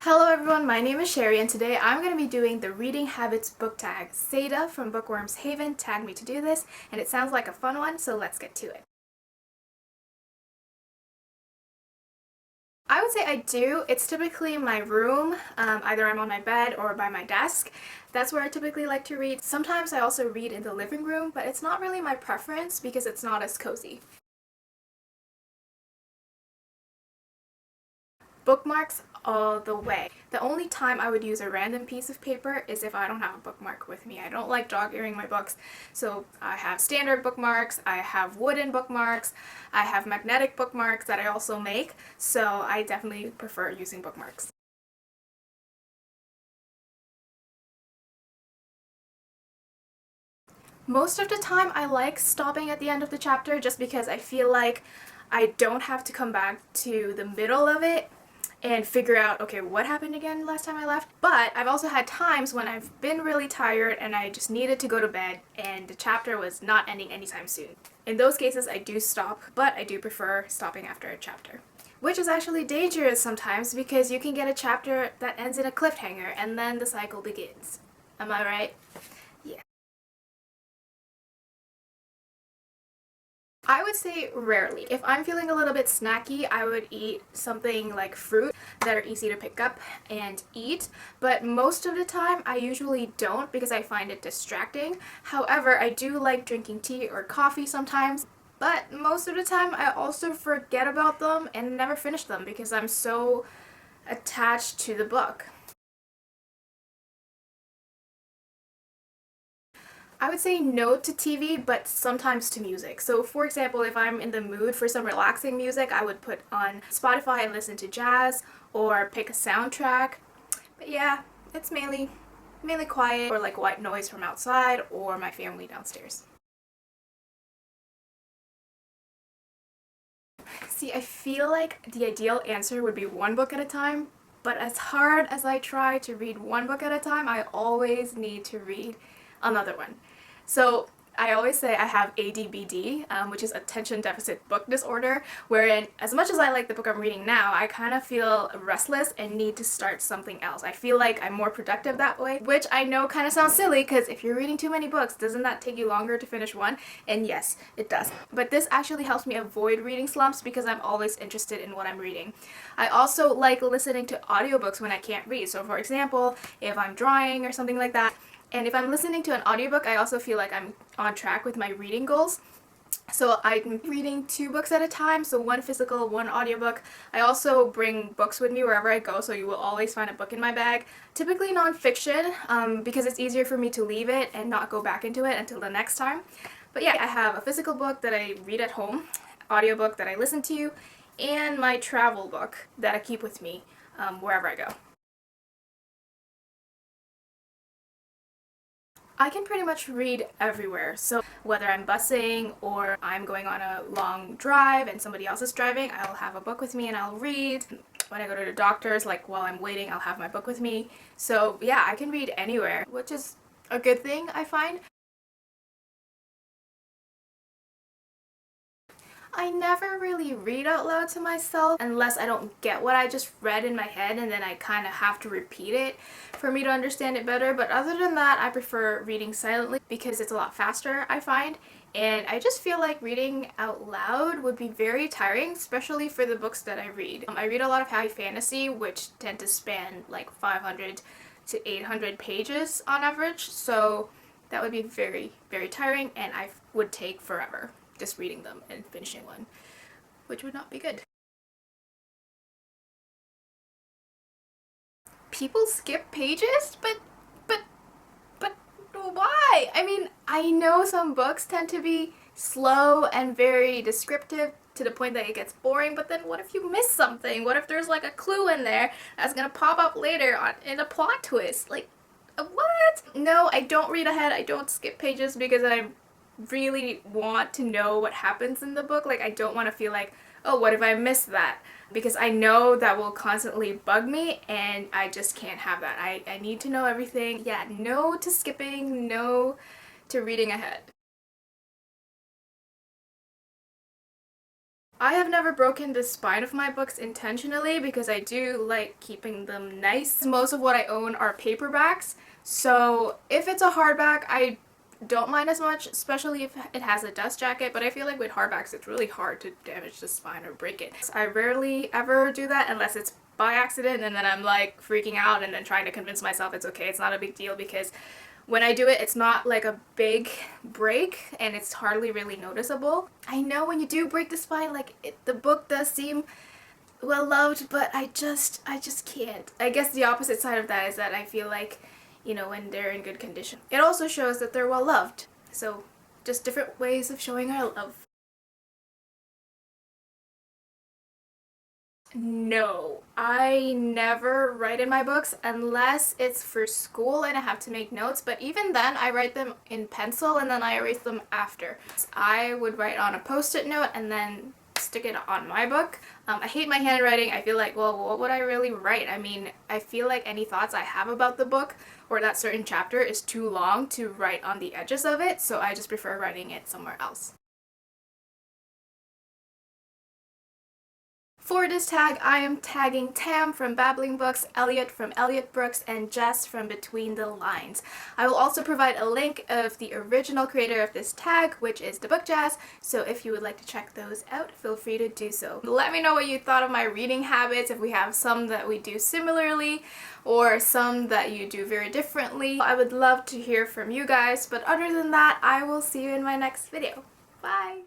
Hello everyone, my name is Sherry and today I'm going to be doing the Reading Habits book tag. Seda from Bookworms Haven tagged me to do this and it sounds like a fun one, so let's get to it. I would say I do. It's typically my room. Either I'm on my bed or by my desk. That's where I typically like to read. Sometimes I also read in the living room, but it's not really my preference because it's not as cozy. Bookmarks all the way. The only time I would use a random piece of paper is if I don't have a bookmark with me. I don't like dog-earing my books, so I have standard bookmarks, I have wooden bookmarks, I have magnetic bookmarks that I also make, so I definitely prefer using bookmarks. Most of the time I like stopping at the end of the chapter just because I feel like I don't have to come back to the middle of it and figure out, okay, what happened again last time I left? But I've also had times when I've been really tired and I just needed to go to bed and the chapter was not ending anytime soon. In those cases, I do stop, but I do prefer stopping after a chapter. Which is actually dangerous sometimes because you can get a chapter that ends in a cliffhanger and then the cycle begins. Am I right? Yeah. I would say rarely. If I'm feeling a little bit snacky, I would eat something like fruit that are easy to pick up and eat, but most of the time I usually don't because I find it distracting. However, I do like drinking tea or coffee sometimes, but most of the time I also forget about them and never finish them because I'm so attached to the book. I would say no to TV, but sometimes to music. So for example, if I'm in the mood for some relaxing music, I would put on Spotify and listen to jazz or pick a soundtrack. But yeah, it's mainly quiet or like white noise from outside or my family downstairs. See, I feel like the ideal answer would be one book at a time, but as hard as I try to read one book at a time, I always need to read another one. So I always say I have ADBD, which is attention deficit book disorder, wherein as much as I like the book I'm reading now, I kind of feel restless and need to start something else. I feel like I'm more productive that way, which I know kind of sounds silly because if you're reading too many books, doesn't that take you longer to finish one? And yes, it does. But this actually helps me avoid reading slumps because I'm always interested in what I'm reading. I also like listening to audiobooks when I can't read. So for example, if I'm drawing or something like that, and if I'm listening to an audiobook, I also feel like I'm on track with my reading goals. So I'm reading 2 books at a time, so one physical, one audiobook. I also bring books with me wherever I go, so you will always find a book in my bag. Typically nonfiction, because it's easier for me to leave it and not go back into it until the next time. But yeah, I have a physical book that I read at home, audiobook that I listen to, and my travel book that I keep with me wherever I go. I can pretty much read everywhere. So whether I'm busing or I'm going on a long drive and somebody else is driving, I'll have a book with me and I'll read. When I go to the doctor's, like while I'm waiting, I'll have my book with me. So yeah, I can read anywhere, which is a good thing, I find. I never really read out loud to myself unless I don't get what I just read in my head and then I kind of have to repeat it for me to understand it better. But other than that, I prefer reading silently because it's a lot faster, I find. And I just feel like reading out loud would be very tiring, especially for the books that I read. I read a lot of high fantasy, which tend to span like 500 to 800 pages on average. So that would be very, very tiring and I would take forever just reading them and finishing one, which would not be good. People skip pages, but but why? I mean, I know some books tend to be slow and very descriptive to the point that it gets boring, but then what if you miss something? What if there's like a clue in there that's gonna pop up later on in a plot twist? Like, what? No, I don't read ahead. I don't skip pages because I really want to know what happens in the book. Like, I don't want to feel like, oh, what if I miss that? Because I know that will constantly bug me and I just can't have that. I need to know everything. Yeah, no to skipping, no to reading ahead. I have never broken the spine of my books intentionally because I do like keeping them nice. Most of what I own are paperbacks, so if it's a hardback, I don't mind as much, especially if it has a dust jacket, but I feel like with hardbacks it's really hard to damage the spine or break it. I rarely ever do that unless it's by accident, and then I'm like freaking out and then trying to convince myself it's okay, it's not a big deal, because when I do it, it's not like a big break and it's hardly really noticeable. I know when you do break the spine, like the book does seem well loved, but I just can't. I guess the opposite side of that is that I feel like, you know, when they're in good condition, it also shows that they're well loved. So just different ways of showing our love. No, I never write in my books unless it's for school and I have to make notes, but even then I write them in pencil and then I erase them after. I would write on a post-it note and then stick it on my book. I hate my handwriting. I feel like, well, what would I really write? I mean, I feel like any thoughts I have about the book or that certain chapter is too long to write on the edges of it, so I just prefer writing it somewhere else. For this tag, I am tagging Tam from Babbling Books, Elliot from Elliot Brooks, and Jess from Between the Lines. I will also provide a link of the original creator of this tag, which is The Book Jazz, so if you would like to check those out, feel free to do so. Let me know what you thought of my reading habits, if we have some that we do similarly, or some that you do very differently. I would love to hear from you guys, but other than that, I will see you in my next video. Bye!